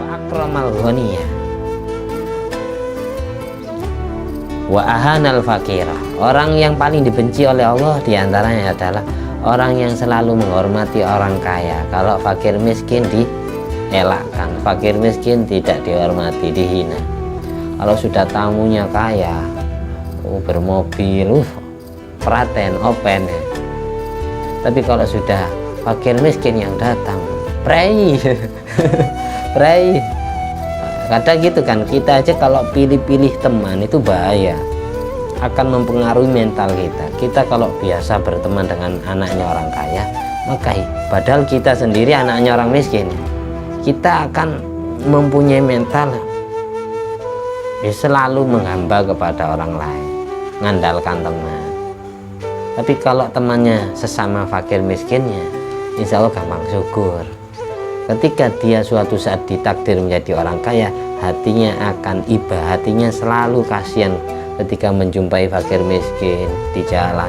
akramal ghaniyya wa ahanal fakira. Orang yang paling dibenci oleh Allah diantaranya adalah orang yang selalu menghormati orang kaya. Kalau fakir miskin dielakkan, fakir miskin tidak dihormati, dihina. Kalau sudah tamunya kaya, bermobil, praten, open. Tapi kalau sudah fakir miskin yang datang, prei prei. Kadang gitu kan, kita aja kalau pilih-pilih teman itu bahaya, akan mempengaruhi mental kita. Kita kalau biasa berteman dengan anaknya orang kaya, maka padahal kita sendiri anaknya orang miskin, kita akan mempunyai mental selalu menghamba kepada orang lain, mengandalkan teman. Tapi kalau temannya sesama fakir miskinnya, insya Allah gampang syukur. Ketika dia suatu saat ditakdir menjadi orang kaya, hatinya akan iba, hatinya selalu kasihan ketika menjumpai fakir miskin di jalan.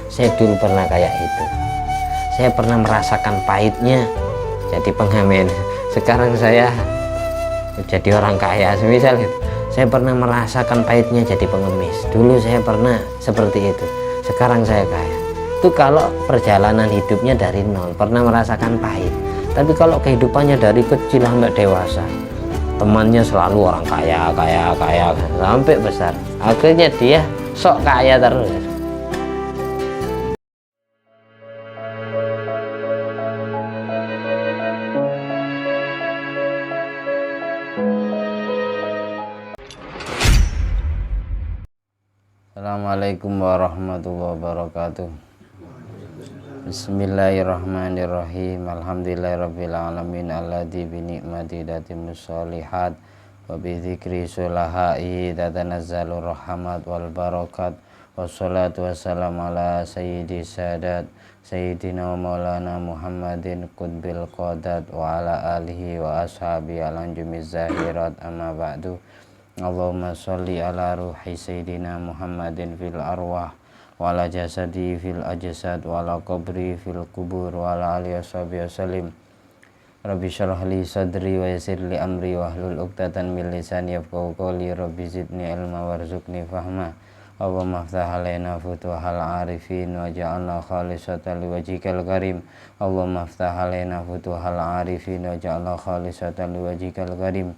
Saya dulu pernah kayak itu, saya pernah merasakan pahitnya jadi pengamen. Sekarang saya jadi orang kaya, misalnya saya pernah merasakan pahitnya jadi pengemis. Dulu saya pernah seperti itu, sekarang saya kaya. Itu kalau perjalanan hidupnya dari nol, pernah merasakan pahit. Tapi kalau kehidupannya dari kecil sampai dewasa, temannya selalu orang kaya sampai besar, akhirnya dia sok kaya terus. Assalamualaikum warahmatullahi wabarakatuh. Bismillahirrahmanirrahim. Alhamdulillahirabbil alamin alladzi bi ni'mati tatimmus sholihat wa bi dzikri sulahai tatanazzalu rahmat wal barakat. Wassalatu wassalamu ala sayyidi sadat sayyidina maulana Muhammadin qutbil qadat wa ala alihi wa ashabi alanjumiz zahirat amma ba'du. Allahumma sholli ala ruhi sayyidina Muhammadin fil arwah wa ala jasadi fil ajsad wa ala qabri fil kubur wa ala alihi washabihi wasallim. Rabbi shrah li sadri wa yassir li amri wa hlul 'uqdatan min lisani yafqahu qawli. Rabbi zidni ilma warzuqni fahma. Allahumma iftah alaina futuhal arifin wa ja'alna khalisatan liwajhikal karim. Allahumma iftah alaina futuhal arifin wa ja'alna khalisatan liwajhikal karim.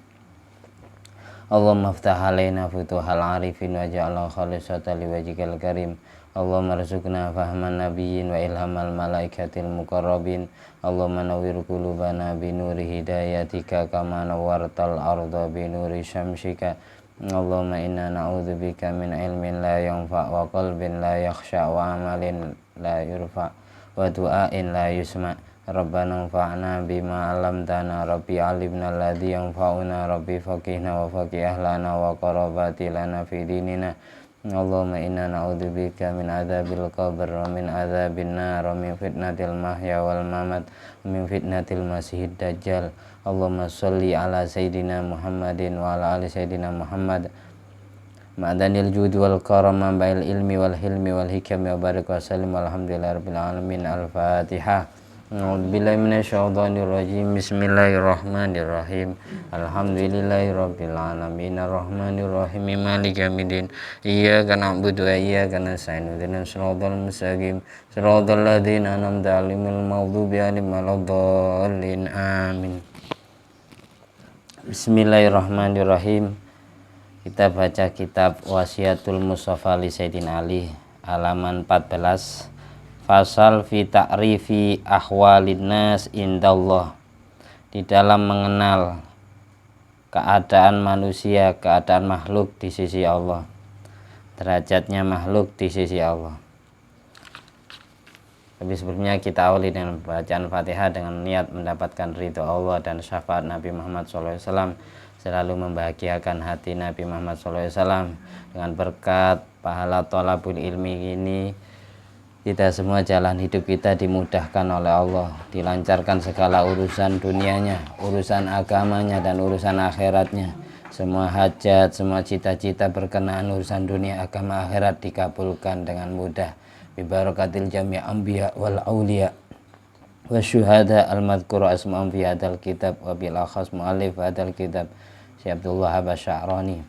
Allahumma iftah alaina futuhal arifin wa ja'alna khalisatan liwajhikal karim. Allahumma rzuqna fahman nabiyyin wa ilhamal malaikatil muqarrabin. Allahumma nawwir qulubana bi nuri hidayatika kama nawwartal arda bi nuri syamsika. Allahumma inna na'udzubika min ilmin la yanfa' wa qalbin la yakhsha wa amalin la yurfa' wa du'ain la yusma'. Rabbana anfa'na bima 'allamtana, rabbi 'allimna alladhi yanfa'una, rabbi faqihna wa faqih ahlana wa qarabati lana fi dinina. Allahumma inna na'udzubika min adzabil qabr wa min adzabin nar wa min fitnatil mahya wal mamat wa min fitnatil masiihid dajjal. Allahumma sholli ala sayyidina Muhammadin wa ala ali sayyidina Muhammad ma'danil judi wal karama ba'il ilmi wal hilmi wal hikami wa barik wa sallim walhamdulillahirabbil alamin. Al-Fatihah. A'udzubillahi minasyaitonir rajim. Bismillahirrahmanirrahim. Alhamdulillahirabbil alamin arrahmanir rahim maliki yaumiddin. Iyyaka na'budu wa iyyaka nasta'in. Ihdinas siratal mustaqim. Siratal ladzina an'amta 'alaihim ghairil maghdubi 'alaihim waladdallin. Amin. Bismillahirrahmanirrahim. Kita baca kitab Wasiatul Mustafa li Sayyidina Ali, halaman 14. Fasal fi ta'rifi ahwalin nas indallah. Di dalam mengenal keadaan manusia, keadaan makhluk di sisi Allah, derajatnya makhluk di sisi Allah. Tapi sebelumnya kita awali dengan bacaan Fatihah dengan niat mendapatkan ridho Allah dan syafaat Nabi Muhammad SAW, selalu membahagiakan hati Nabi Muhammad SAW. Dengan berkat pahala thalabul ilmi ini, kita semua jalan hidup kita dimudahkan oleh Allah, dilancarkan segala urusan dunianya, urusan agamanya dan urusan akhiratnya. Semua hajat, semua cita-cita berkenaan urusan dunia, agama, akhirat dikabulkan dengan mudah. Bibarakatil jami' anbiya wal auliya wa syuhada al-madhkuru asma'um fi hadal kitab wa bil akhas mu'allif hadal kitab Syekh Abdullah Habasya'rani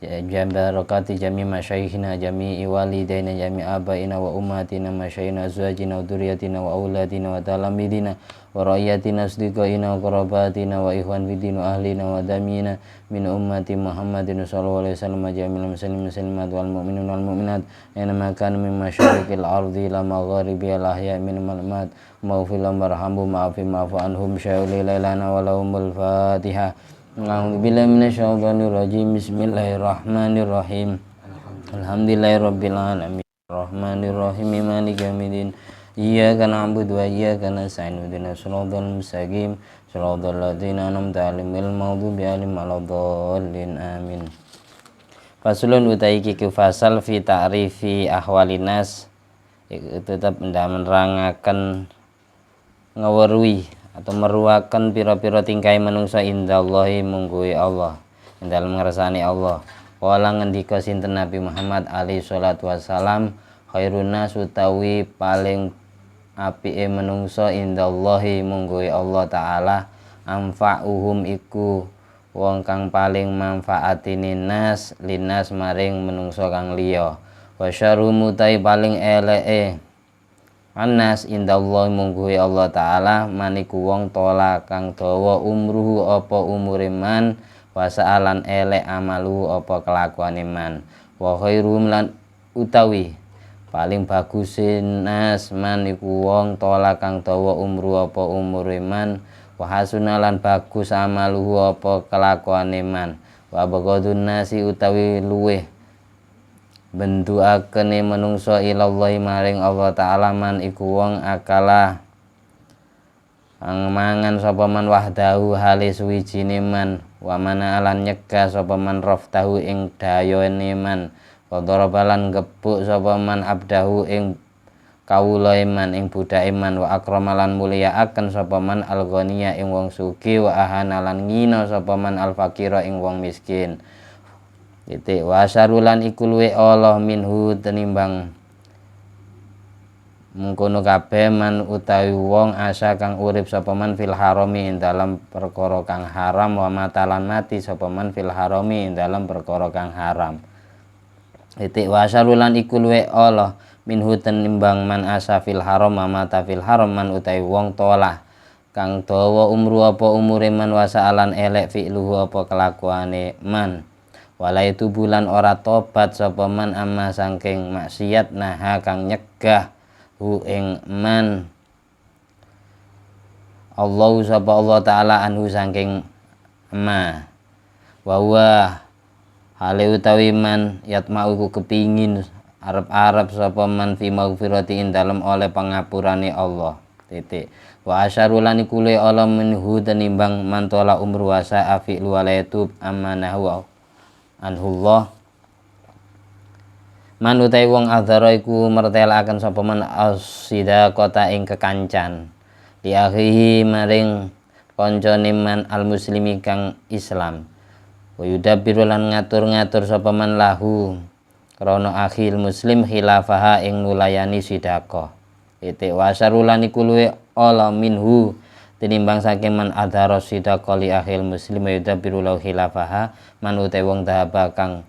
barakati jami masyayikhina jami walidaina jami abaina wa ummatina masyayikhina azwajina wa dzurriyyatina wa auladina wa talamidina wa ra'yatina asdiqaina wa qarabatina wa ikhwan fiddin wa ahlina wa damina min ummati Muhammadin sallallahu alaihi wasallam jami'al muslimin muslimat wal mu'minin wal mu'minat aina ma kana min masyariqil ardi ila magharibi al ahya min malmat maghfir warhamhum ma'fu anhum sya'uli lailana wa lahumul fatihah. A'udzubillahi minasyaitonir rajim. Bismillahirrahmanirrahim. Alhamdulillahirabbil alamin. Arrahmanir rahim. Maliki yaumiddin. Iyyaka na'budu wa iyyaka nasta'in. Ihdinas siratal mustaqim. Siratal ladzina an'amta 'alaihim ghairil maghdubi 'alaihim waladdallin. Amin. Faslun utai kiku fasal fi ta'rifi ahwalinas. Tetap menerangaken ngawerui atau meruakan pira-pira tingkai manungsa indallahi mungguhi Allah ing dalem ngersani Allah. Wala ngendika sinten Nabi Muhammad alaihi salatu wassalam khairun nas utawi paling apike manungsa indallahi mungguhi Allah taala anfa'uhum iku wong kang paling manfaatine nas linas maring manungsa kang liya wa syarrum utai paling eleke Anas indallah mungguhi Allah Ta'ala maniku wong tola kang dawa umruhu apa umure man wasa'alan elek amalu apa kelakuane man wa khairum lan utawi paling bagusin nas maniku wong tola kang dawa umru apa umure man wa hasunalan bagus amaluhu apa kelakuane man wa bagadun nasi utawi luweh bentukake manungsa ilallahi maring Allah taala man iku wong akala mangan sapa man wahdahu hale suwijine man wa mana alan nyegah sapa man raftahu ing dayane man wa darabalan gepuk sapa man abdahu ing kawula man ing budake man wa akramalan mulyaaken sapa man alghaniya ing wong sugih wa ahanalan ngina sapa man alfaqira ing wong miskin. Titik wasarulan iku luwe Allah minhu tenimbang mengkono kabeh man utawi wong asa kang urip sapa man fil harami ing dalam perkara kang haram wa matalan mati sapa man fil harami ing dalam perkara kang haram. Titik wasarulan iku luwe Allah minhu tenimbang man asa fil haram wa mata fil haram man utawi wong tolah kang dawa umru apa umure man wasaalan elek fi'luhu apa kelakuane man. Walai itu bulan ora tobat sapa man amma saking maksiat naha kang nyegah hu ing man Allah sapa Allah taala anhu saking ma wa huwa hale utawi man yatma'u kepingin arep-arep sapa man fi maghfirati ing dalem oleh pangapurane Allah. Titik wa asyarulan iku le Allah minhu tenimbang mantola umru wasa afi luwalaitu amanahu anhullah man utai wong adzara iku mertelaken sapa man asida kota ing kekancan li akhihi maring kancane man al muslimi kang Islam wa yudabbiru lan ngatur-ngatur sapa man lahu krana akhil muslim khilafaha ing nulayani sedekah. Titik wasarulan iku luwe ala minhu tinimbang saking man adhara sidaqah li akhil muslim yudabbiru lahu khilafaha man utai wong dhaba kang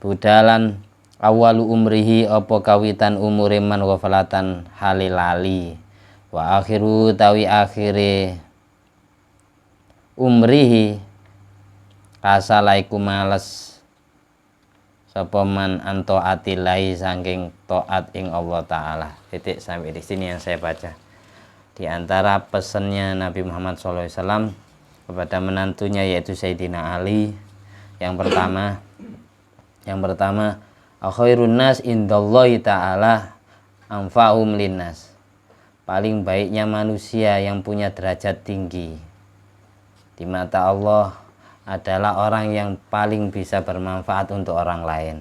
budalan awalu umrihi apa kawitan umure man ghaflatan halilali wa akhiru tawi akhire umrihi kasalaiku males sapa man anto atilai saking taat ing Allah taala. Titik sampai di sini yang saya baca. Di antara pesannya Nabi Muhammad SAW kepada menantunya yaitu Sayyidina Ali yang pertama khairun nas indallahi ta'ala anfa'um linnas, paling baiknya manusia yang punya derajat tinggi di mata Allah adalah orang yang paling bisa bermanfaat untuk orang lain.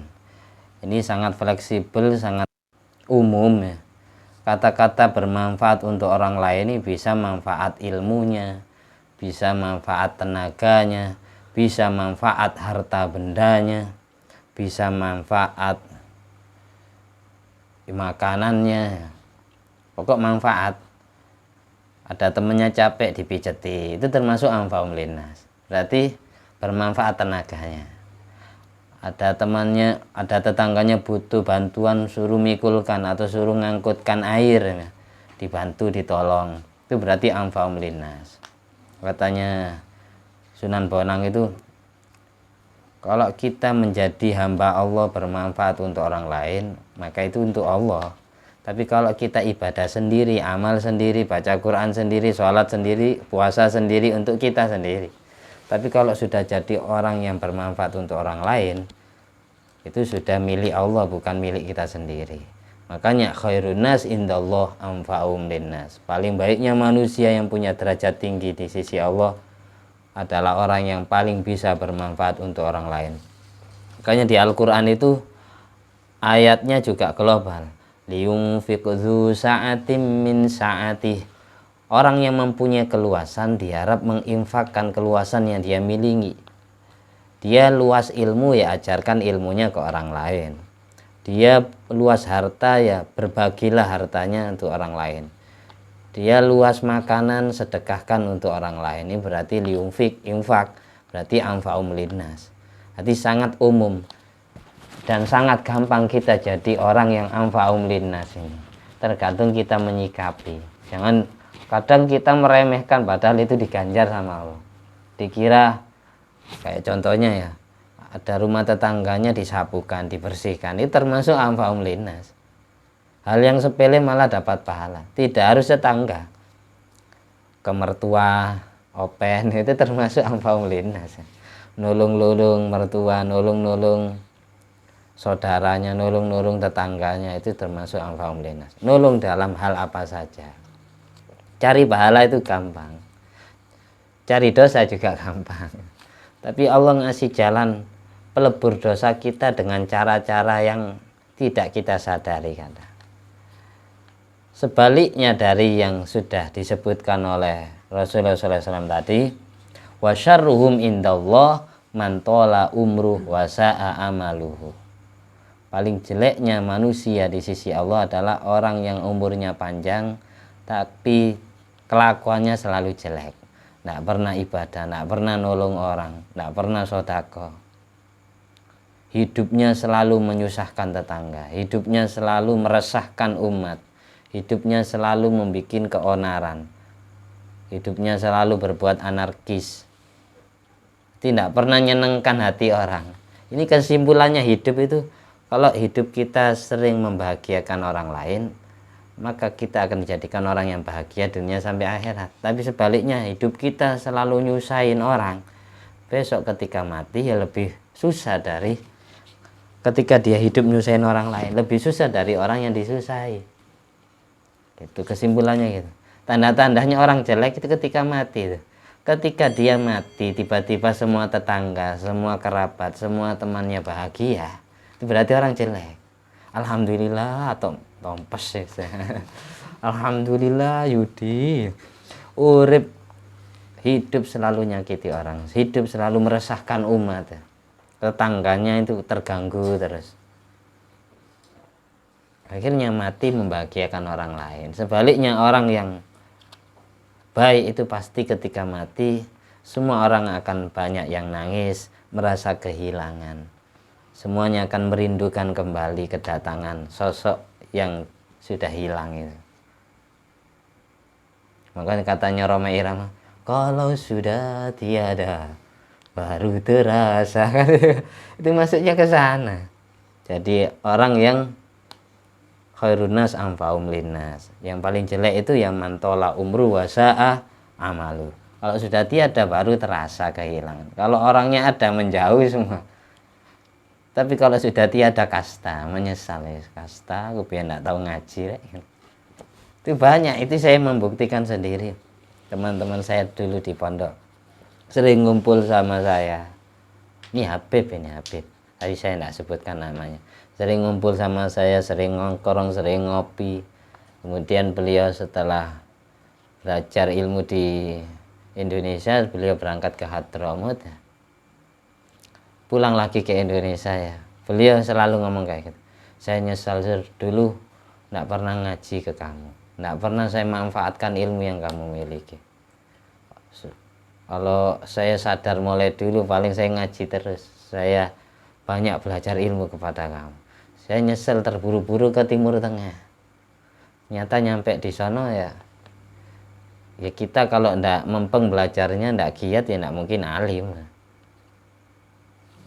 Ini sangat fleksibel, sangat umum ya. Kata-kata bermanfaat untuk orang lain ini bisa manfaat ilmunya, bisa manfaat tenaganya, bisa manfaat harta bendanya, bisa manfaat makanannya. Pokok manfaat. Ada temennya capek dipijeti, itu termasuk anfa'um linnas. Berarti bermanfaat tenaganya. Ada temannya, ada tetangganya butuh bantuan, suruh mikulkan atau suruh ngangkutkan air, dibantu, ditolong. Itu berarti anfa'um linnas. Katanya Sunan Bonang itu, kalau kita menjadi hamba Allah bermanfaat untuk orang lain, maka itu untuk Allah. Tapi kalau kita ibadah sendiri, amal sendiri, baca Quran sendiri, sholat sendiri, puasa sendiri, untuk kita sendiri. Tapi kalau sudah jadi orang yang bermanfaat untuk orang lain, itu sudah milik Allah, bukan milik kita sendiri. Makanya khairun nas indallah anfa'um linnas. Paling baiknya manusia yang punya derajat tinggi di sisi Allah adalah orang yang paling bisa bermanfaat untuk orang lain. Makanya di Al-Quran itu ayatnya juga global. Liyunfiq dzu sa'atim min sa'atih. Orang yang mempunyai keluasan diharap menginfakkan keluasan yang dia miliki. Dia luas ilmu, ya ajarkan ilmunya ke orang lain. Dia luas harta, ya berbagilah hartanya untuk orang lain. Dia luas makanan, sedekahkan untuk orang lain. Ini berarti liyunfiq, infak, berarti anfa'um linnas. Berarti sangat umum dan sangat gampang kita jadi orang yang anfa'um linnas ini. Tergantung kita menyikapi. Jangan, kadang kita meremehkan padahal itu diganjar sama Allah. Dikira kayak contohnya ya, ada rumah tetangganya disapukan, dibersihkan, itu termasuk anfa'um linnas. Hal yang sepele malah dapat pahala. Tidak harus tetangga, ke mertua, open, itu termasuk anfa'um linnas. Nulung-nulung mertua, nulung-nulung saudaranya, nulung-nulung tetangganya, itu termasuk anfa'um linnas. Nulung dalam hal apa saja. Cari pahala itu gampang, cari dosa juga gampang. Tapi Allah ngasih jalan pelebur dosa kita dengan cara-cara yang tidak kita sadari. Sebaliknya dari yang sudah disebutkan oleh Rasulullah SAW tadi, wa syarruhum indallah man tola umruh wa sa'a amaluhu. Paling jeleknya manusia di sisi Allah adalah orang yang umurnya panjang tapi kelakuannya selalu jelek. Tidak pernah ibadah, tidak pernah nolong orang, tidak pernah sedekah. Hidupnya selalu menyusahkan tetangga, hidupnya selalu meresahkan umat, hidupnya selalu membuat keonaran, hidupnya selalu berbuat anarkis, tidak pernah menyenangkan hati orang. Ini kesimpulannya hidup itu, kalau hidup kita sering membahagiakan orang lain, maka kita akan dijadikan orang yang bahagia dunia sampai akhirat. Tapi sebaliknya, hidup kita selalu nyusahin orang, besok ketika mati ya lebih susah dari ketika dia hidup nyusahin orang lain, lebih susah dari orang yang disusahi. Itu kesimpulannya gitu. Tanda-tandanya orang jelek itu ketika mati. Ketika dia mati, tiba-tiba semua tetangga, semua kerabat, semua temannya bahagia, itu berarti orang jelek. Alhamdulillah atau tompes ya. Alhamdulillah Yudi. Urip hidup selalu nyakiti orang, hidup selalu meresahkan umat. Tetangganya itu terganggu terus. Akhirnya mati membahagiakan orang lain. Sebaliknya orang yang baik itu pasti ketika mati semua orang akan banyak yang nangis, merasa kehilangan. Semuanya akan merindukan kembali kedatangan sosok yang sudah hilang itu. Makanya katanya Rhoma Irama, kalau sudah tiada baru terasa. Itu maksudnya ke sana. Jadi orang yang khairun nas anfa'um linnas. Yang paling jelek itu yang mantola umru wa sa'a amalu. Kalau sudah tiada baru terasa kehilangan. Kalau orangnya ada menjauh semua. Tapi kalau sudah tiada kasta, menyesal ya, kasta aku biar enggak tahu ngaji. Itu banyak, itu saya membuktikan sendiri. Teman-teman saya dulu di pondok sering ngumpul sama saya. Ini Habib, tadi saya enggak sebutkan namanya. Sering ngumpul sama saya, sering ngongkrong, sering ngopi. Kemudian beliau setelah belajar ilmu di Indonesia, beliau berangkat ke Hadramut. Pulang lagi ke Indonesia ya. Beliau selalu ngomong kayak gitu. Saya nyesal dulu enggak pernah ngaji ke kamu. Tidak pernah saya manfaatkan ilmu yang kamu miliki. Kalau saya sadar mulai dulu, paling saya ngaji terus. Saya banyak belajar ilmu kepada kamu. Saya nyesel terburu-buru ke Timur Tengah. Nyata nyampe di sana ya kita kalau ndak mempeng belajarnya, ndak giat, ya ndak mungkin alim.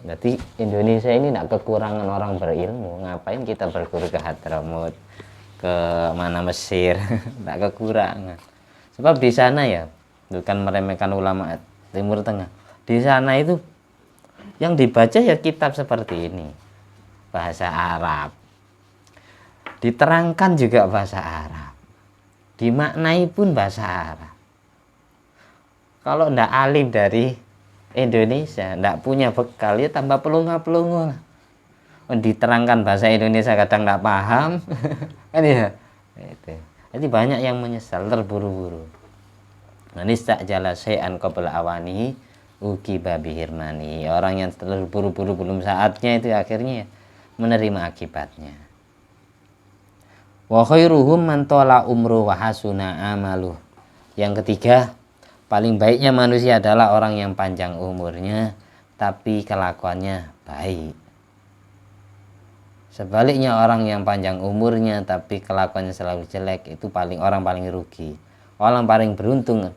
Berarti Indonesia ini ndak kekurangan orang berilmu. Ngapain kita berguru ke Hadramut, ke mana Mesir? Ndak kekurangan. Sebab di sana ya, bukan meremehkan ulama Timur Tengah. Di sana itu yang dibaca ya kitab seperti ini, bahasa Arab. Diterangkan juga bahasa Arab. Dimaknai pun bahasa Arab. Kalau ndak alim dari Indonesia, ndak punya bekal, ya tambah pelongo-pelongo. Diterangkan bahasa Indonesia kadang ndak paham. Kan ya? Itu. Jadi banyak yang menyesal terburu-buru. Nista jala syai'an qabla awani uqiba bihirmani. Orang yang terburu-buru belum saatnya itu akhirnya menerima akibatnya. Wa khairuhum man tala umru wa hasuna amaluh. Yang ketiga, paling baiknya manusia adalah orang yang panjang umurnya tapi kelakuannya baik. Sebaliknya orang yang panjang umurnya tapi kelakuannya selalu jelek, itu orang paling rugi. Orang paling beruntung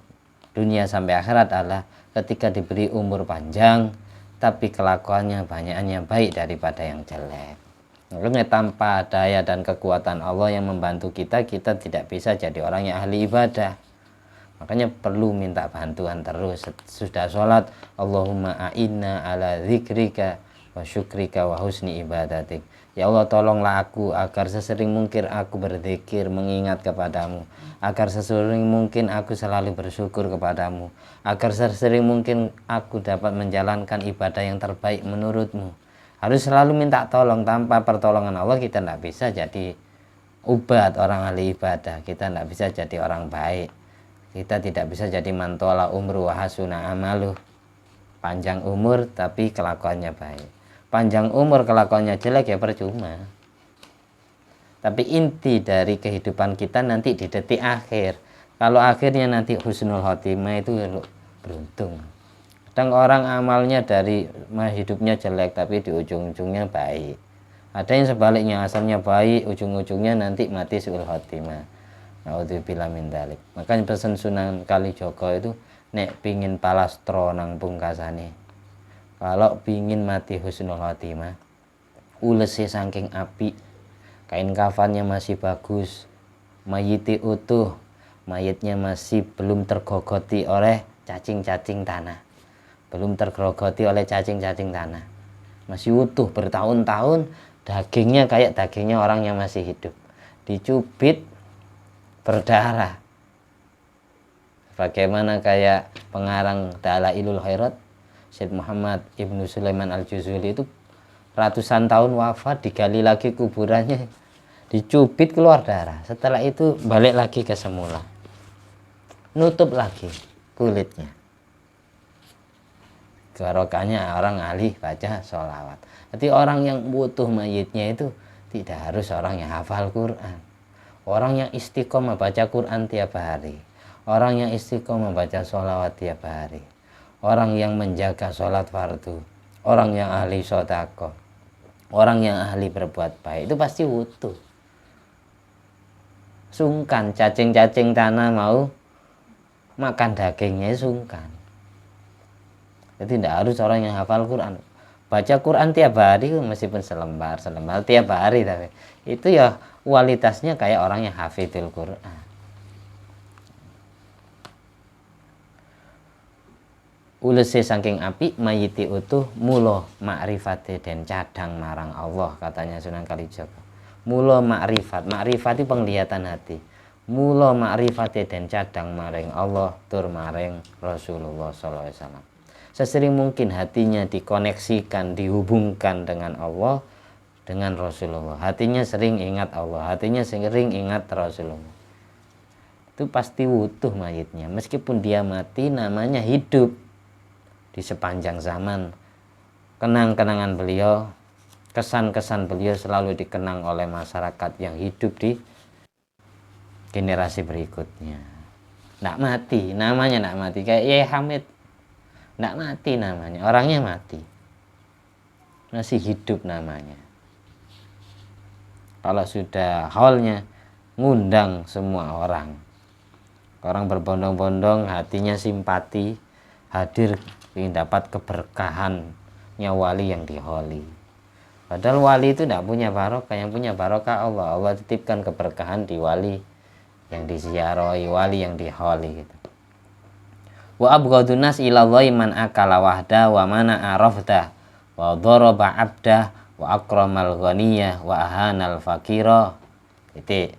dunia sampai akhirat adalah ketika diberi umur panjang tapi kelakuannya banyaknya baik daripada yang jelek. Makanya tanpa daya dan kekuatan Allah yang membantu kita tidak bisa jadi orang yang ahli ibadah. Makanya perlu minta bantuan terus. Sudah sholat, Allahumma a'inna ala zikrika wa syukrika wa husni ibadatik. Ya Allah, tolonglah aku agar sesering mungkin aku berzikir, mengingat kepadamu. Agar sesering mungkin aku selalu bersyukur kepadamu. Agar sesering mungkin aku dapat menjalankan ibadah yang terbaik menurutmu. Harus selalu minta tolong. Tanpa pertolongan Allah kita tidak bisa jadi ubat, orang ahli ibadah. Kita tidak bisa jadi orang baik. Kita tidak bisa jadi mantola umru wa hasuna amaluh. Panjang umur tapi kelakuannya baik. Panjang umur kelakuannya jelek ya percuma. Tapi inti dari kehidupan kita nanti di detik akhir. Kalau akhirnya nanti husnul khotimah itu beruntung. Kadang orang amalnya dari hidupnya jelek tapi di ujung-ujungnya baik. Ada yang sebaliknya, asalnya baik, ujung-ujungnya nanti mati suul khotimah. Naudzubillah min dzalik. Makanya pesan Sunan Kalijaga itu, nek pingin palastro nang pungkasane, kalau pingin mati husnul khotimah, ulesi saking api, kain kafannya masih bagus, mayiti utuh, mayitnya masih belum tergogoti oleh cacing-cacing tanah, belum tergerogoti oleh cacing-cacing tanah, masih utuh bertahun-tahun, dagingnya kayak dagingnya orang yang masih hidup, dicubit berdarah. Bagaimana kayak pengarang Dalailul Khairat Syed Muhammad Ibnu Sulaiman Al-Juzuli itu ratusan tahun wafat, digali lagi kuburannya, dicubit keluar darah, setelah itu balik lagi ke semula, nutup lagi kulitnya. Barokahnya orang ahli baca sholawat. Jadi orang yang butuh mayitnya itu tidak harus orang yang hafal Quran. Orang yang istiqomah baca Quran tiap hari. Orang yang istiqomah baca sholawat tiap hari. Orang yang menjaga sholat fardu. Orang yang ahli sedekah. Orang yang ahli berbuat baik itu pasti butuh. Sungkan cacing-cacing tanah mau makan dagingnya, sungkan. Jadi tidak harus orang yang hafal Quran. Baca Quran tiap hari meskipun selembar tiap hari, tapi itu ya kualitasnya kayak orang yang hafidul Quran. Ulese saking api mayiti utuh mulo makrifate dan cadang marang Allah, katanya Sunan Kalijaga. Mulo makrifat itu penglihatan hati. Mulo makrifate dan cadang maring Allah tur maring Rasulullah sallallahu alaihi wasallam. Sesering mungkin hatinya dikoneksikan, dihubungkan dengan Allah, dengan Rasulullah. Hatinya sering ingat Allah, hatinya sering ingat Rasulullah. Itu pasti utuh mayitnya. Meskipun dia mati, namanya hidup di sepanjang zaman. Kenang-kenangan beliau, kesan-kesan beliau selalu dikenang oleh masyarakat yang hidup di generasi berikutnya. Nggak mati, namanya nggak mati. Kayak Yai Hamid, nggak mati namanya, orangnya mati, masih hidup namanya. Kalau sudah haulnya ngundang semua orang berbondong-bondong, hatinya simpati, hadir ingin dapat keberkahannya wali yang diholi. Padahal wali itu tidak punya barokah, yang punya barokah Allah. Allah titipkan keberkahan di wali yang disiarahi, wali yang diholi gitu. Wa abghadun nas ila Allahi man akala wahda wa mana arafda wa daraba abda wa akramal ghaniyah wa ahanal fakira. Ini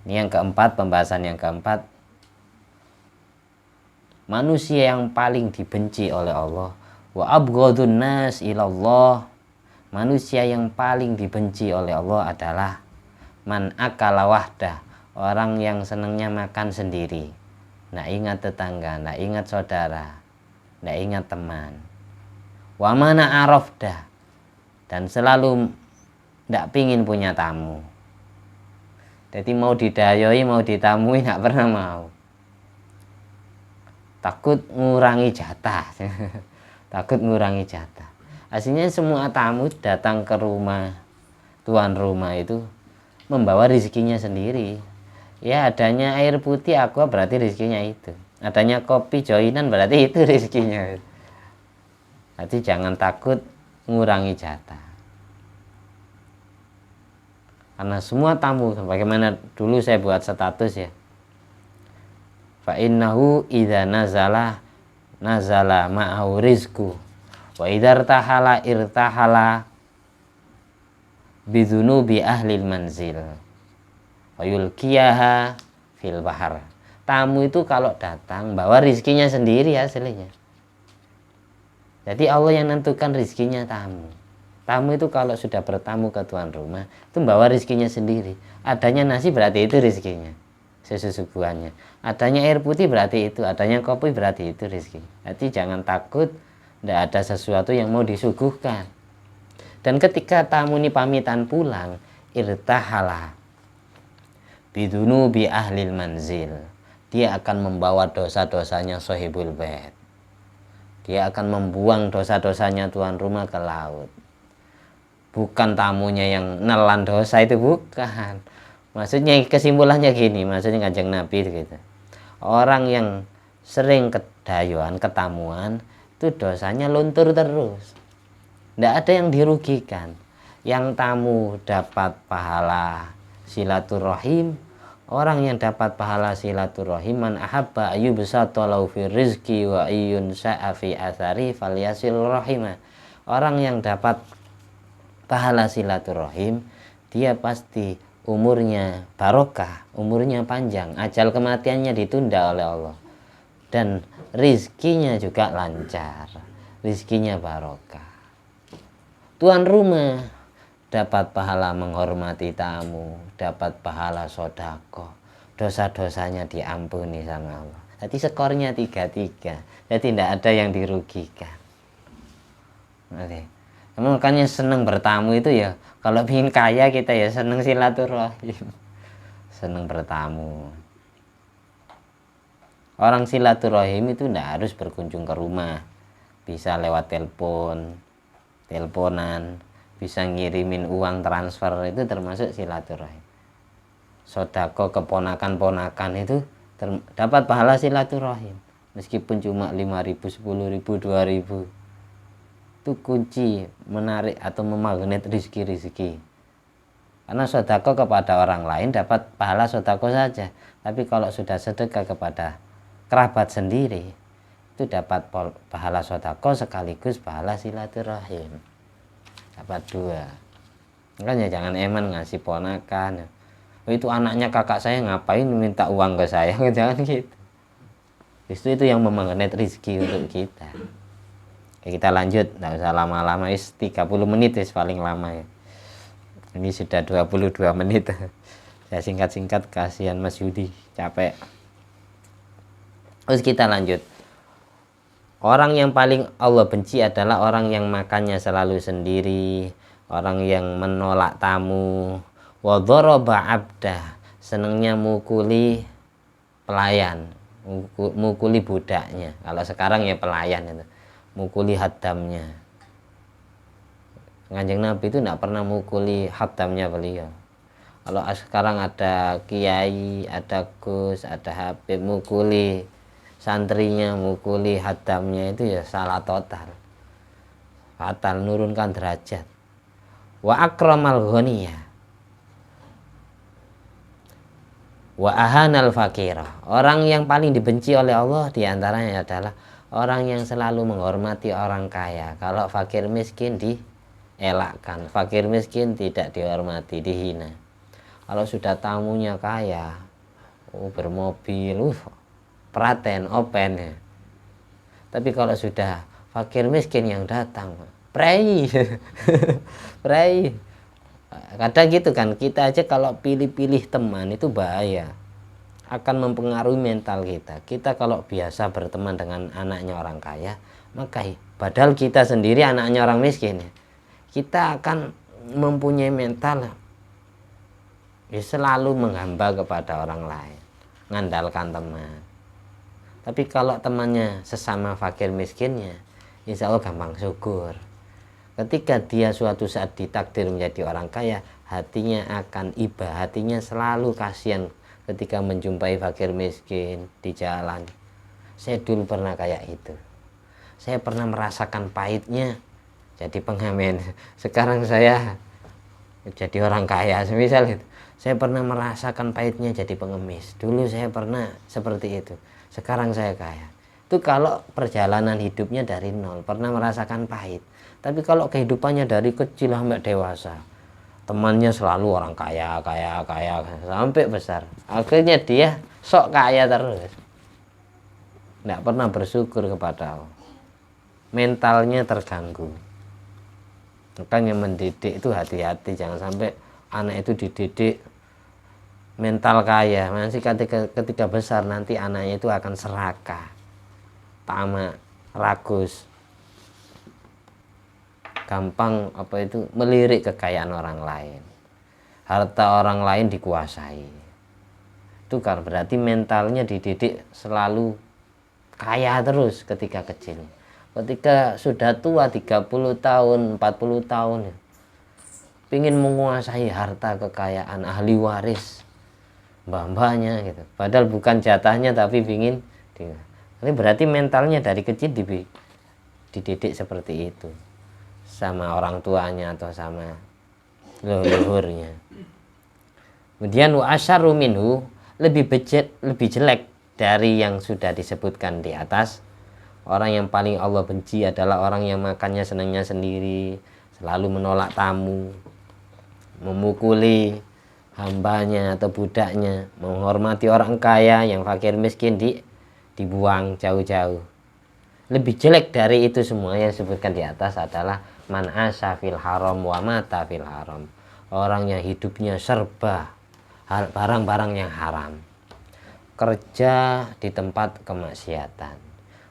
yang keempat, pembahasan yang keempat. Manusia yang paling dibenci oleh Allah. Wa abghadun nas ila Allah. Manusia yang paling dibenci oleh Allah adalah man akala wahda, orang yang senangnya makan sendiri, nggak ingat tetangga, nggak ingat saudara, nggak ingat teman. Wa mana arafda, dan selalu nggak pingin punya tamu. Jadi mau didayoi, mau ditamui nggak pernah mau. Takut ngurangi jatah. Takut ngurangi jatah. Aslinya semua tamu datang ke rumah tuan rumah itu membawa rezekinya sendiri. Ya, adanya air putih aqua berarti rezekinya itu. Adanya kopi joinan berarti itu rezekinya. Jadi jangan takut ngurangi jatah. Karena semua tamu, bagaimana dulu saya buat status ya. Fa innahu idza nazala ma'ahu rizku wa idza irtahala bidzunubi ahlil manzil wa yulqiyaha fil bahar. Tamu itu kalau datang bawa rizkinya sendiri aslinya. Jadi Allah yang nentukan rizkinya tamu. Tamu itu kalau sudah bertamu ke tuan rumah itu bawa rizkinya sendiri. Adanya nasi berarti itu rizkinya, sesusubuannya. Adanya air putih berarti itu, adanya kopi berarti itu rizki. Jadi jangan takut tidak ada sesuatu yang mau disuguhkan. Dan ketika tamu ini pamitan pulang, irtahala bidunubi ahlil manzil, dia akan membawa dosa-dosanya sohibul bait. Dia akan membuang dosa-dosanya tuan rumah ke laut. Bukan tamunya yang nelan dosa, itu bukan. Maksudnya kesimpulannya gini, maksudnya Kanjeng Nabi gitu. Orang yang sering kedayuan, ketamuan, itu dosanya luntur terus. Tidak ada yang dirugikan. Yang tamu dapat pahala silaturahim. Orang yang dapat pahala silaturahim, man ahabba ayyubsata lahu fi rizki wa ayyun sa'a fi athari falyasil rahimah. Orang yang dapat pahala silaturahim, dia pasti umurnya barokah, umurnya panjang, ajal kematiannya ditunda oleh Allah, dan rizkinya juga lancar, rizkinya barokah. Tuan rumah dapat pahala menghormati tamu, dapat pahala sodako, dosa-dosanya diampuni sama Allah. Jadi skornya 3-3, jadi tidak ada yang dirugikan. Oke. Makanya senang bertamu itu ya, kalau ingin kaya kita ya senang silaturahim, senang bertamu. Orang silaturahim itu tidak harus berkunjung ke rumah, bisa lewat teleponan, bisa ngirimin uang transfer, itu termasuk silaturahim. Sodako keponakan-ponakan itu dapat pahala silaturahim, meskipun cuma 5.000, 10.000, 2.000. Itu kunci menarik atau memagnet rizki-rizki. Karena sodako kepada orang lain dapat pahala sodako saja, tapi kalau sudah sedekah kepada kerabat sendiri itu dapat pahala sodako sekaligus pahala silaturahim, dapat 2. Makanya jangan eman ngasih ponakan, oh, itu anaknya kakak saya ngapain minta uang ke saya, jangan gitu. Itu yang memagnet rizki untuk kita. Oke, kita lanjut, nggak usah lama-lama, 30 menit paling lama ya. Ini sudah 22 menit. Saya singkat-singkat, kasihan Mas Yudi, capek. Terus kita lanjut. Orang yang paling Allah benci adalah orang yang makannya selalu sendiri, orang yang menolak tamu, wa dharaba abdah, senengnya mukuli pelayan, mukuli budaknya. Kalau sekarang ya pelayan itu, mukuli haddamnya. Kanjeng Nabi itu tidak pernah mukuli haddamnya beliau. Kalau sekarang ada kiai, ada gus, ada habib mukuli santrinya, mukuli haddamnya, itu ya salah total, fatal, nurunkan derajat. Wa akramal ghaniyah wa ahanal fakirah. Orang yang paling dibenci oleh Allah diantaranya adalah orang yang selalu menghormati orang kaya. Kalau fakir miskin dielakkan, fakir miskin tidak dihormati, dihina. Kalau sudah tamunya kaya, bermobil, praten, open ya. Tapi kalau sudah fakir miskin yang datang, prei, prei. Kadang gitu kan, kita aja kalau pilih-pilih teman itu bahaya, akan mempengaruhi mental kita. Kita kalau biasa berteman dengan anaknya orang kaya, maka padahal kita sendiri anaknya orang miskin, kita akan mempunyai mental selalu menghamba kepada orang lain, mengandalkan teman. Tapi kalau temannya sesama fakir miskinnya, insya Allah gampang syukur. Ketika dia suatu saat ditakdir menjadi orang kaya, hatinya akan iba, hatinya selalu kasihan ketika menjumpai fakir miskin di jalan. Saya dulu pernah kayak itu, saya pernah merasakan pahitnya jadi pengamen. Sekarang saya jadi orang kaya, semisal itu. Saya pernah merasakan pahitnya jadi pengemis. Dulu saya pernah seperti itu, sekarang saya kaya. Itu kalau perjalanan hidupnya dari nol, pernah merasakan pahit. Tapi kalau kehidupannya dari kecil sampai dewasa, temannya selalu orang kaya, sampai besar. Akhirnya dia sok kaya terus. Tidak pernah bersyukur kepada Allah. Mentalnya terganggu. Makanya mendidik itu hati-hati, jangan sampai anak itu dididik mental kaya. Nanti ketika besar nanti anaknya itu akan serakah, tamak, rakus, gampang melirik kekayaan orang lain, harta orang lain dikuasai. Itu kan berarti mentalnya dididik selalu kaya terus ketika kecil. Ketika sudah tua 30 tahun, 40 tahun, pingin menguasai harta kekayaan, ahli waris mbah-mbahnya gitu. Padahal bukan jatahnya tapi pingin. Ini berarti mentalnya dari kecil dididik seperti itu sama orang tuanya atau sama leluhurnya. Kemudian wa asyarru minhu, lebih jelek dari yang sudah disebutkan di atas. Orang yang paling Allah benci adalah orang yang makannya senangnya sendiri, selalu menolak tamu, memukuli hambanya atau budaknya, menghormati orang kaya, yang fakir miskin dibuang jauh-jauh. Lebih jelek dari itu semua yang disebutkan di atas adalah man asya fil haram wa mata fil haram. Orang yang hidupnya serba barang-barang yang haram, kerja di tempat kemaksiatan,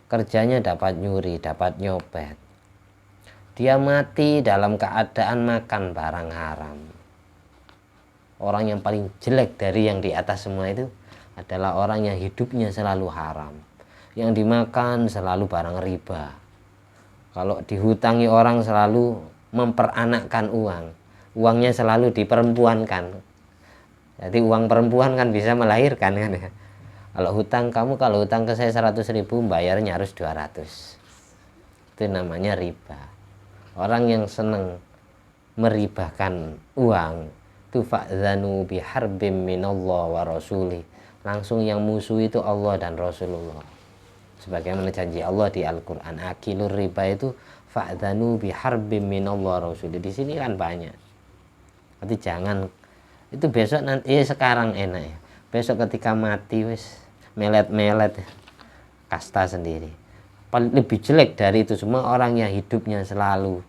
kerjanya dapat nyuri, dapat nyopet, dia mati dalam keadaan makan barang haram. Orang yang paling jelek dari yang di atas semua itu adalah orang yang hidupnya selalu haram, yang dimakan selalu barang riba. Kalau dihutangi orang selalu memperanakkan uang, uangnya selalu diperempuankan. Jadi uang perempuan kan bisa melahirkan kan ya. Kalau hutang ke saya 100.000, bayarnya harus 200. Itu namanya riba. Orang yang senang meribahkan uang itu fa'dzanu biharbim minallah wa rasulih. Langsung yang musuh itu Allah dan Rasulullah. Sebagaimana janji Allah di Al-Qur'an, akilur riba itu fa'dzanu biharbim minallah wa rasulih. Di sini kan banyak. Tapi jangan itu besok nanti sekarang enak ya. Besok ketika mati wis melet-melet kasta sendiri. Lebih jelek dari itu semua orang yang hidupnya selalu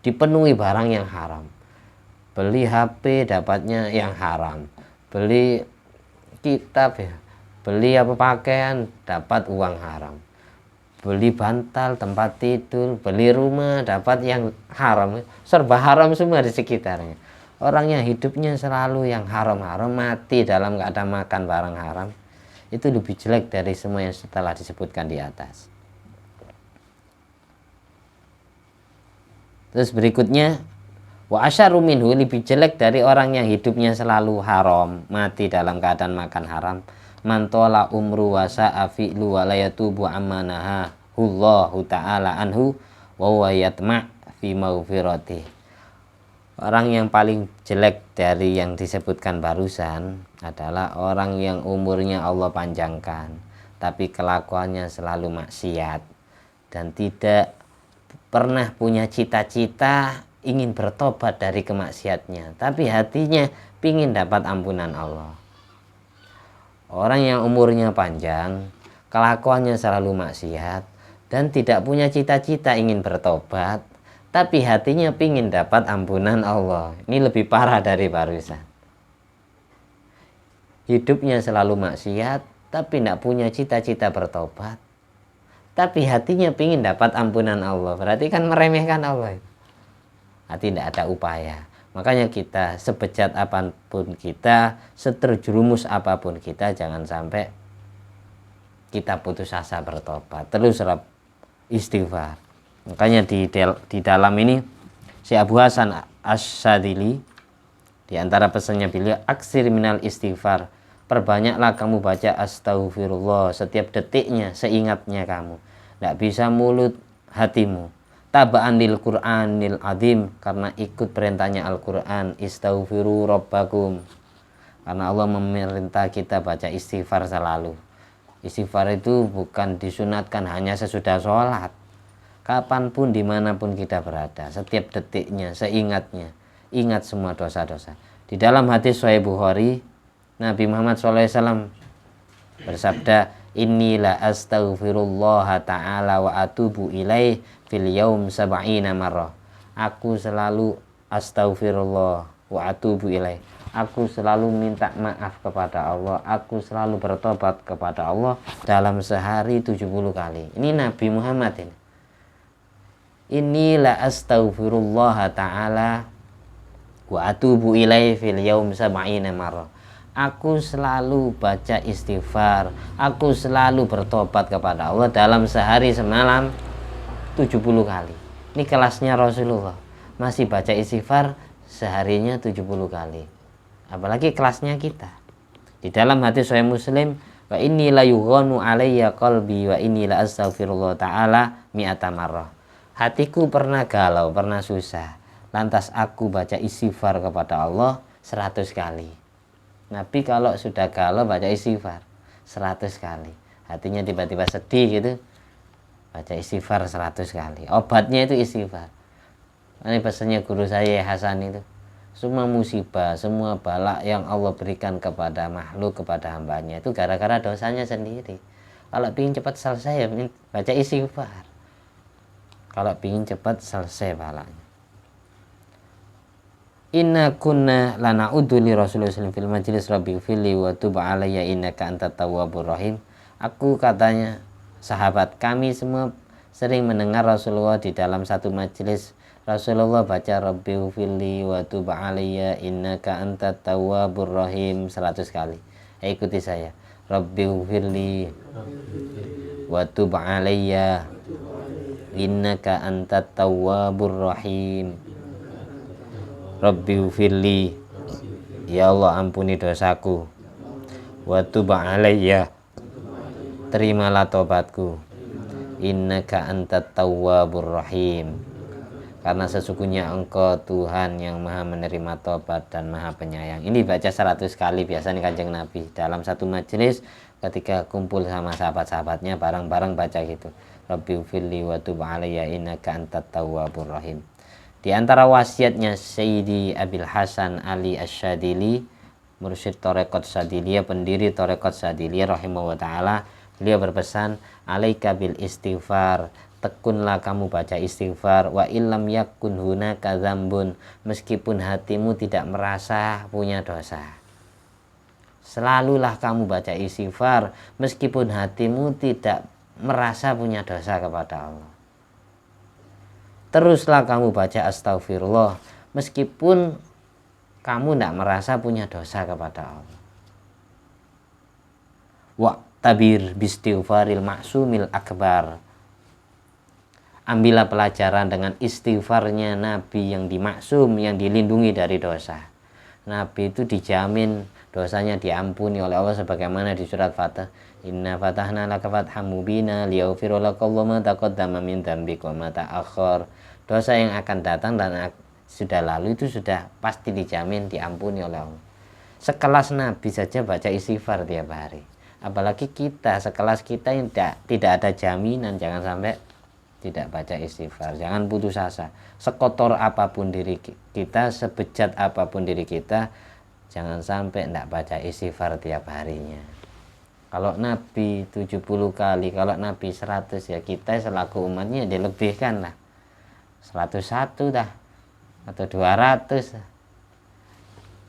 dipenuhi barang yang haram. Beli HP dapatnya yang haram, beli kitab ya, beli pakaian dapat uang haram, beli bantal, tempat tidur, beli rumah dapat yang haram, serba haram semua di sekitarnya. Orang yang hidupnya selalu yang haram-haram, mati dalam keadaan makan barang haram, itu lebih jelek dari semua yang setelah disebutkan di atas. Terus berikutnya, wa asyaru minhu, lebih jelek dari orang yang hidupnya selalu haram, mati dalam keadaan makan haram, mantola umru wasa afi'lu wa la yatubu amanaha Allahu ta'ala anhu wa huwa yatma' fi maghfiratih. Orang yang paling jelek dari yang disebutkan barusan adalah orang yang umurnya Allah panjangkan, tapi kelakuannya selalu maksiat dan tidak pernah punya cita-cita ingin bertobat dari kemaksiatnya, tapi hatinya ingin dapat ampunan Allah. Orang yang umurnya panjang, kelakuannya selalu maksiat dan tidak punya cita-cita ingin bertobat, tapi hatinya pingin dapat ampunan Allah. Ini lebih parah dari barusan. Hidupnya selalu maksiat, tapi tidak punya cita-cita bertobat, tapi hatinya pingin dapat ampunan Allah. Berarti kan meremehkan Allah. Tidak ada upaya. Makanya kita sebejat apapun kita, seterjerumus apapun kita, jangan sampai kita putus asa bertobat. Terus istighfar. Makanya di dalam ini si Abu Hasan Asy-Syadzili, di antara pesannya beliau, aksir minal istighfar, perbanyaklah kamu baca astaghfirullah setiap detiknya, seingatnya kamu. Tidak bisa mulut, hatimu. Taba'an lil Qur'anil azim, karena ikut perintahnya Al-Quran, istaghfiru rabbakum, karena Allah memerintah kita baca istighfar selalu. Istighfar itu bukan disunatkan hanya sesudah sholat, kapanpun dimanapun kita berada, setiap detiknya, seingatnya, ingat semua dosa-dosa. Di dalam hadis Sahih Bukhari, Nabi Muhammad SAW bersabda, Innila astaghfirullah ta'ala wa atubu ilaih fil yaum sab'ina marrah. Aku selalu astaghfirullah wa atubu ilaih. Aku selalu minta maaf kepada Allah, aku selalu bertobat kepada Allah dalam sehari 70 kali. Ini Nabi Muhammad ini. Inilah astaghfirullah ta'ala wa atubu ilaihi fil yaum sab'ina marrah. Aku selalu baca istighfar, aku selalu bertobat kepada Allah dalam sehari semalam 70 kali. Ini kelasnya Rasulullah, masih baca istighfar seharinya 70 kali. Apalagi kelasnya kita. Di dalam hadis Sahih Muslim, wa inni la yughanu alayya qalbi wa inni la astaghfirullah ta'ala mi'ata marrah. Hatiku pernah galau, pernah susah, lantas aku baca istighfar kepada Allah 100 kali. Nabi kalau sudah galau baca istighfar 100 kali. Hatinya tiba-tiba sedih gitu, baca istighfar 100 kali. Obatnya itu istighfar. Ini pesannya guru saya Hasan itu. Semua musibah, semua bala yang Allah berikan kepada makhluk, kepada hambanya, itu gara-gara dosanya sendiri. Kalau ingin cepat selesai, baca istighfar. Kalau ingin cepat selesai balanya. Inna kunna lana'udhu li Rasulullah SAW fil majlis rabbi fili wa tub alayya innaka antat tawwabur rahim. Aku, katanya sahabat, kami semua sering mendengar Rasulullah di dalam satu majlis. Rasulullah baca rabbi fili wa tub alayya innaka antat tawwabur rahim 100 kali. Ikuti saya. Rabbi fili wa tub alayya innaka antat tawwabur rahim. Rabbi firli, ya Allah ampuni dosaku. Wa tub alayya, terimalah tobatku. Innaka antat tawwabur rahim, karena sesungguhnya Engkau Tuhan yang maha menerima tobat dan maha penyayang. Ini baca 100 kali biasanya Kanjeng Nabi dalam satu majelis ketika kumpul sama sahabat-sahabatnya, bareng-bareng baca gitu. Rabbi firli wa tub alayya innaka antat tawwabur rahim. Di antara wasiatnya Sayyidi Abil Hasan Ali Asy-Syadzili, mursyid Thariqat Syadziliyah, pendiri Thariqat Syadziliyah rahimahullah ta'ala, beliau berpesan, alaika bil istighfar, tekunlah kamu baca istighfar, wa illam yakun hunaka dzambun, meskipun hatimu tidak merasa punya dosa. Selalulah kamu baca istighfar meskipun hatimu tidak merasa punya dosa kepada Allah. Teruslah kamu baca astagfirullah meskipun kamu tidak merasa punya dosa kepada Allah. Wa tabir bistighfaril maksumil akbar. Ambillah pelajaran dengan istighfarnya Nabi yang dimaksum, yang dilindungi dari dosa. Nabi itu dijamin dosanya diampuni oleh Allah sebagaimana di surat Fatah. Inna fatahna laka fatham mubina liyaghfira lakallahu ma taqaddama min dzambika wa ma ta'akhkhar. Dosa yang akan datang dan sudah lalu itu sudah pasti dijamin diampuni oleh Allah. Sekelas Nabi saja baca istighfar tiap hari. Apalagi kita, sekelas kita yang tidak ada jaminan, jangan sampai tidak baca istighfar. Jangan putus asa. Sekotor apapun diri kita, sebejat apapun diri kita, jangan sampai tidak baca istighfar tiap harinya. Kalau Nabi 70 kali, kalau Nabi 100, ya kita selaku umatnya dilebihkan lah. 101 dah, atau 200.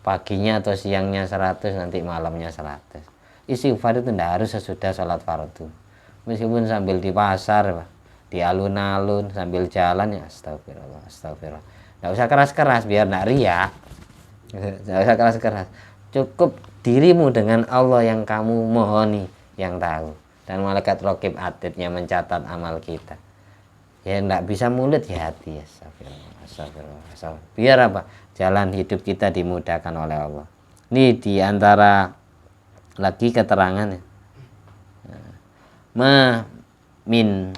Paginya atau siangnya 100, nanti malamnya 100. Istighfar itu tidak harus sesudah sholat fardu. Meskipun sambil di pasar, di alun-alun, sambil jalan, ya astagfirullah, astagfirullah. Tidak usah keras-keras biar tidak riak. Tidak usah keras-keras. Cukup dirimu dengan Allah yang kamu mohoni, yang tahu. Dan malaikat raqib atid yang mencatat amal kita. Ya tidak bisa mulut, ya hati. Astagfirullah, astagfirullah, astagfirullah. Biar apa? Jalan hidup kita dimudahkan oleh Allah. Ini diantara lagi keterangan ma min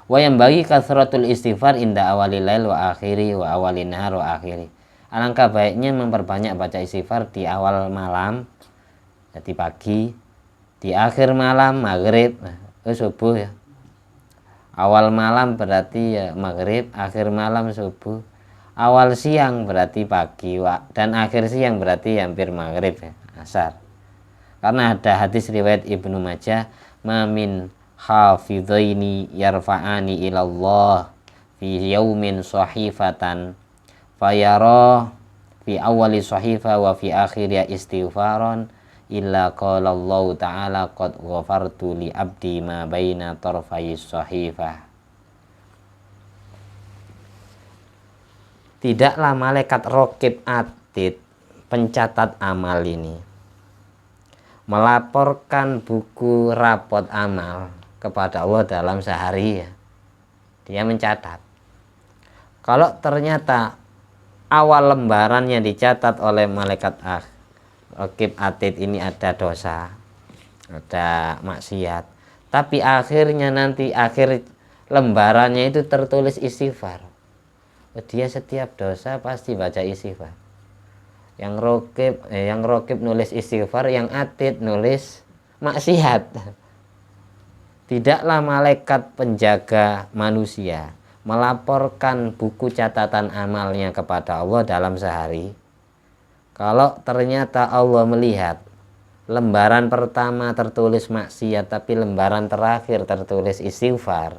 wa yang bagi kasratul istighfar inda awalil lail wa akhiri wa awalin nahar wa akhiri. Alangkah baiknya memperbanyak baca istighfar di awal malam, jadi pagi, di akhir malam, maghrib, subuh ya. Awal malam berarti ya maghrib, akhir malam subuh. Awal siang berarti pagi, dan akhir siang berarti hampir maghrib ya, asar. Karena ada hadis riwayat Ibnu Majah, mamin hafidhaini yarfa'ani ilallah fi yaumin sahifatan fayara fi awali sahifa wa fi akhirya istighfaran illa qala Allah ta'ala qad ghafartu li abdi ma baina tarfayis sahifah. Tidaklah malaikat raqib atid pencatat amal ini melaporkan buku rapot amal kepada Allah dalam sehari ya. Dia mencatat. Kalau ternyata awal lembarannya dicatat oleh malaikat raqib atid ini ada dosa, ada maksiat, tapi akhirnya nanti akhir lembarannya itu tertulis istighfar. Dia setiap dosa pasti baca istighfar. Yang raqib nulis istighfar, yang atid nulis maksiat. Tidaklah malaikat penjaga manusia melaporkan buku catatan amalnya kepada Allah dalam sehari. Kalau ternyata Allah melihat lembaran pertama tertulis maksiat, tapi lembaran terakhir tertulis istighfar,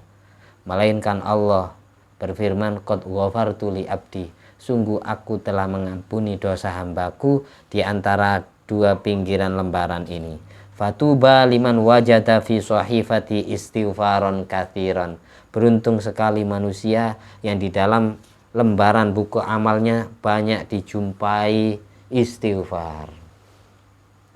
melainkan Allah berfirman, qad ghafartu li abdi, sungguh aku telah mengampuni dosa hambaku di antara dua pinggiran lembaran ini. Fatuba liman wajada fi sahifati istighfaron kathiron. Beruntung sekali manusia yang di dalam lembaran buku amalnya banyak dijumpai istighfar.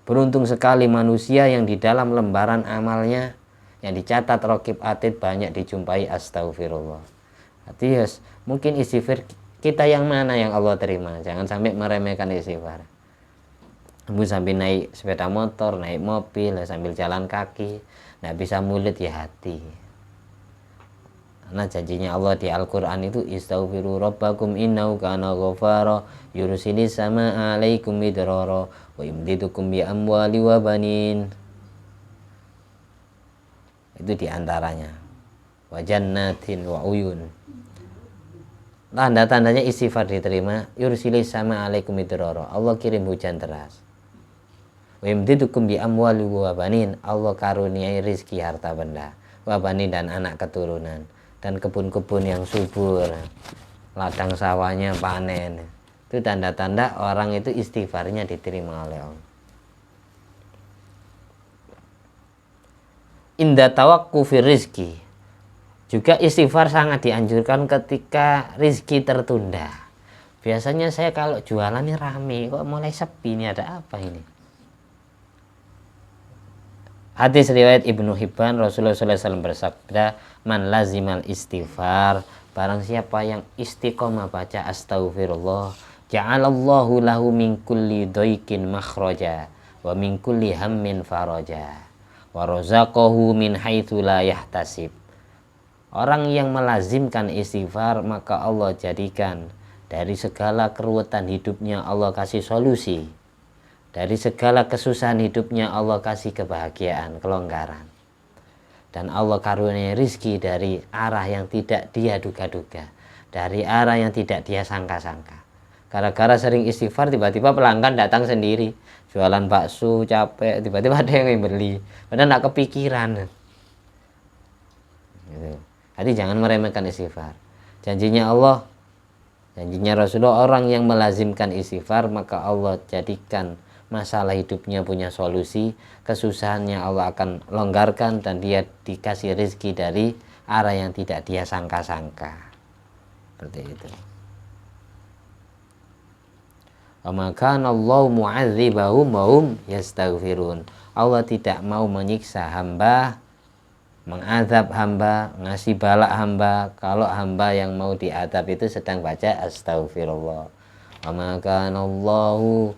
Beruntung sekali manusia yang di dalam lembaran amalnya yang dicatat raqib atid banyak dijumpai astaghfirullah. Artinya mungkin istighfar kita yang mana yang Allah terima. Jangan sampai meremehkan istighfar. Kamu sambil naik sepeda motor, naik mobil, sambil jalan kaki, nggak bisa mulut ya hati. Karena janjinya Allah di Al-Quran itu, istaghfiru rabbakum innahu kana ghafara yursilis sama alaikum midrara wa yumdidukum bi amwali wa banin. Itu diantaranya. Wa jannatin wa uyun. Tanda-tandanya istighfar diterima, yursilis sama alaikum midrara, Allah kirim hujan deras. Wa yumdidukum bi amwali wa banin, Allah karuniai rizki harta benda, wa banin dan anak keturunan, dan kebun-kebun yang subur, ladang sawahnya panen. Itu tanda-tanda orang itu istighfarnya diterima oleh Allah. Inda tawaqqufir rizki, juga istighfar sangat dianjurkan ketika rizki tertunda. Biasanya saya kalau jualannya rame, kok mulai sepi, ini ada apa ini? Hadis riwayat Ibnu Hibban, Rasulullah SAW bersabda, man lazimal istighfar, barang siapa yang istiqomah baca astaghfirullah, ja'alallahu lahu min kulli dhaikin makhraja wa min kulli hammin faraja wa razaqahu min haitsu la yahtasib. Orang yang melazimkan istighfar, maka Allah jadikan dari segala keruwetan hidupnya Allah kasih solusi. Dari segala kesusahan hidupnya Allah kasih kebahagiaan, kelonggaran. Dan Allah karunia rizki dari arah yang tidak dia duga-duga, dari arah yang tidak dia sangka-sangka. Gara-gara sering istighfar, tiba-tiba pelanggan datang sendiri. Jualan bakso capek, tiba-tiba ada yang beli. Padahal tidak kepikiran. Gitu. Jadi jangan meremehkan istighfar. Janjinya Allah, janjinya Rasulullah, orang yang melazimkan istighfar, maka Allah jadikan masalah hidupnya punya solusi, kesusahannya Allah akan longgarkan, dan dia dikasih rezeki dari arah yang tidak dia sangka-sangka. Seperti itu. Wa ma kana Allahu mu'adzibahum wa hum yastaghfirun. Allah tidak mau menyiksa hamba, mengazab hamba, ngasih balak hamba kalau hamba yang mau diazab itu sedang baca astaghfirullah. Wa ma kana Allahu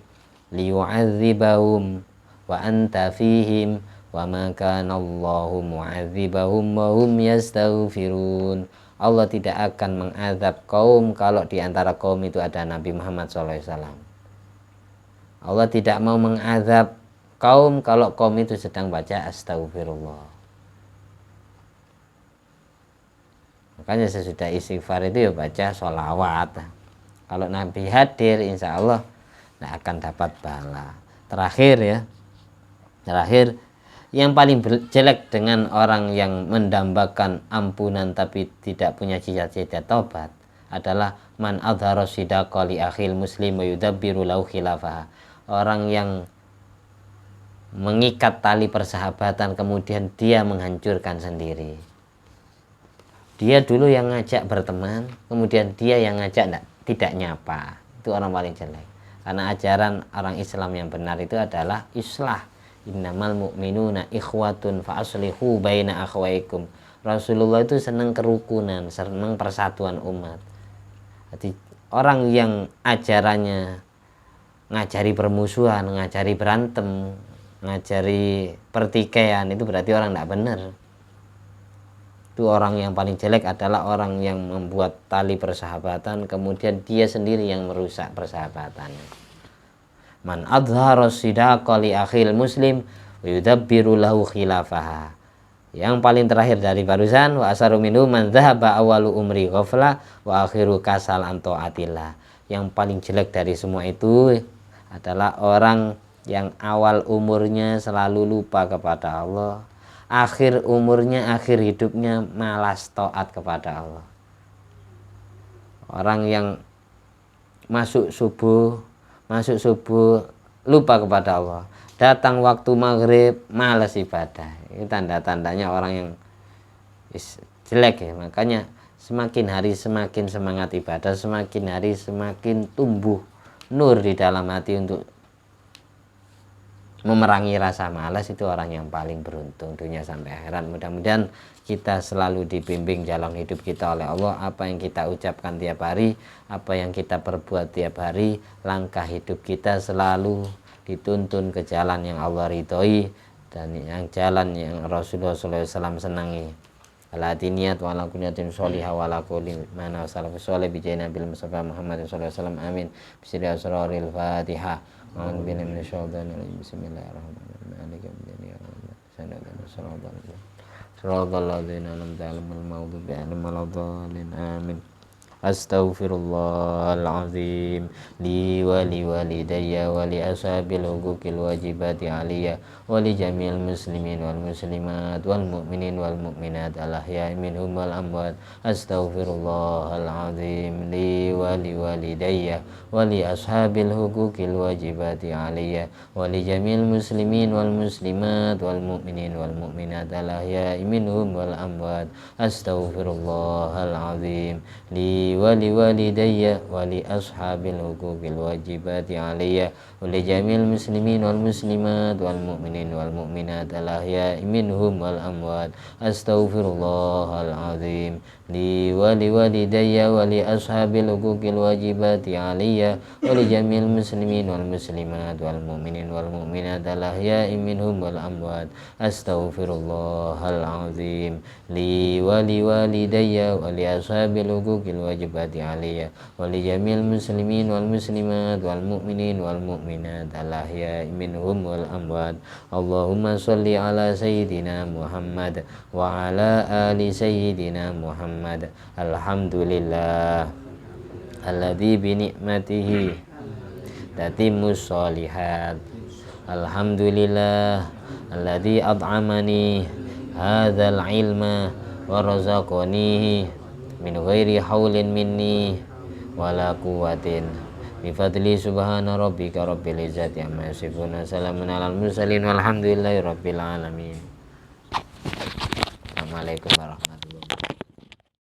liyu'adzibahum wa anta fihim wa ma kana Allahu mu'adzibahum wa hum yastaghfirun. Allah tidak akan mengazab kaum kalau di antara kaum itu ada Nabi Muhammad SAW. Allah tidak mau mengazab kaum kalau kaum itu sedang baca astaghfirullah. Makanya sesudah istighfar itu ya baca sholawat. Kalau Nabi hadir, insya Allah tidak akan dapat bala. Terakhir, yang paling jelek dengan orang yang mendambakan ampunan tapi tidak punya cita-cita taubat adalah man adhara sidqa li akhil muslim wa yudabbiru lahu khilafah. Orang yang mengikat tali persahabatan kemudian dia menghancurkan sendiri. Dia dulu yang ngajak berteman, kemudian dia yang ngajak tidak nyapa. Itu orang paling jelek. Karena ajaran orang Islam yang benar itu adalah islah. Innamal mu'minuna ikhwatun fa aslihu baina akhwaikum. Rasulullah itu senang kerukunan, senang persatuan umat. Jadi orang yang ajarannya ngajari permusuhan, ngajari berantem, ngajari pertikaian, itu berarti orang tidak benar. Itu orang yang paling jelek adalah orang yang membuat tali persahabatan kemudian dia sendiri yang merusak persahabatannya. Man adhara sidqa li akhil muslim wa yudabbiru lahu khilafaha. Yang paling terakhir dari barusan, wa asaru minhu man dhahaba awalu umri ghafla wa akhiru kasal an taatillah. Yang paling jelek dari semua itu adalah orang yang awal umurnya selalu lupa kepada Allah, akhir umurnya, akhir hidupnya malas taat kepada Allah. Orang yang masuk subuh lupa kepada Allah, datang waktu maghrib malas ibadah. Ini tanda-tandanya orang yang jelek ya. Makanya semakin hari semakin semangat ibadah, semakin hari semakin tumbuh nur di dalam hati untuk memerangi rasa malas. Itu orang yang paling beruntung dunia sampai akhirat. Mudah-mudahan kita selalu dibimbing jalan hidup kita oleh Allah. Apa yang kita ucapkan tiap hari, apa yang kita perbuat tiap hari, langkah hidup kita selalu dituntun ke jalan yang Allah ridhoi dan yang jalan yang Rasulullah SAW senangi. Ala diniyat wa ala kunyatin sholihah wa ala kulli mana salafus sholih bijayna bil Mustafa Muhammad sallallahu alaihi wasallam. Amin. Bismillahirrahmanirrahim. Fatihah. Amin. Astaghfirullahaladzim li wa li walidayya wa li ashabil huquqil wajibati aliyya wa li jamil muslimin wal muslimat wal mu'minin wal mu'minat al ahya'i minhum wal amwat. Astaghfirullahaladzim li wa li walidayya wa li ashabil huquqil wajibati aliyya wa li jamil muslimin wal muslimat wal mu'minin wal mu'minat al ahya'i minhum wal amwat. Astaghfirullahaladzim li ولوالدي ولأصحاب الحقوق الواجبات علي ولجميع المسلمين والمسلمات والمؤمنين والمؤمنات الأحياء منهم والأموات أستغفر الله العظيم لي ولوالدي ولأصحاب الحقوق الواجبات علي ولجميع المسلمين والمسلمات والمؤمنين والمؤمنات الأحياء منهم والأموات أستغفر الله العظيم لي ولوالدي ولأصحاب الحقوق الواجبات علي ولجميع المسلمين والمسلمات والمؤمنين والمؤمنات الأحياء منهم والأموات اللهم صل على سيدنا محمد وعلى آل سيدنا محمد الحمد لله الذي بنعمته تتم الصالحات الحمد لله الذي أطعمني هذا العلم ورزقنيه min ghairi haulin minni wala quwwatin bi fadli subhana rabbika rabbil izzati amma yasifun salamun alal mursalin walhamdulillahi rabbil alamin. Assalamualaikum warahmatullahi wabarakatuh.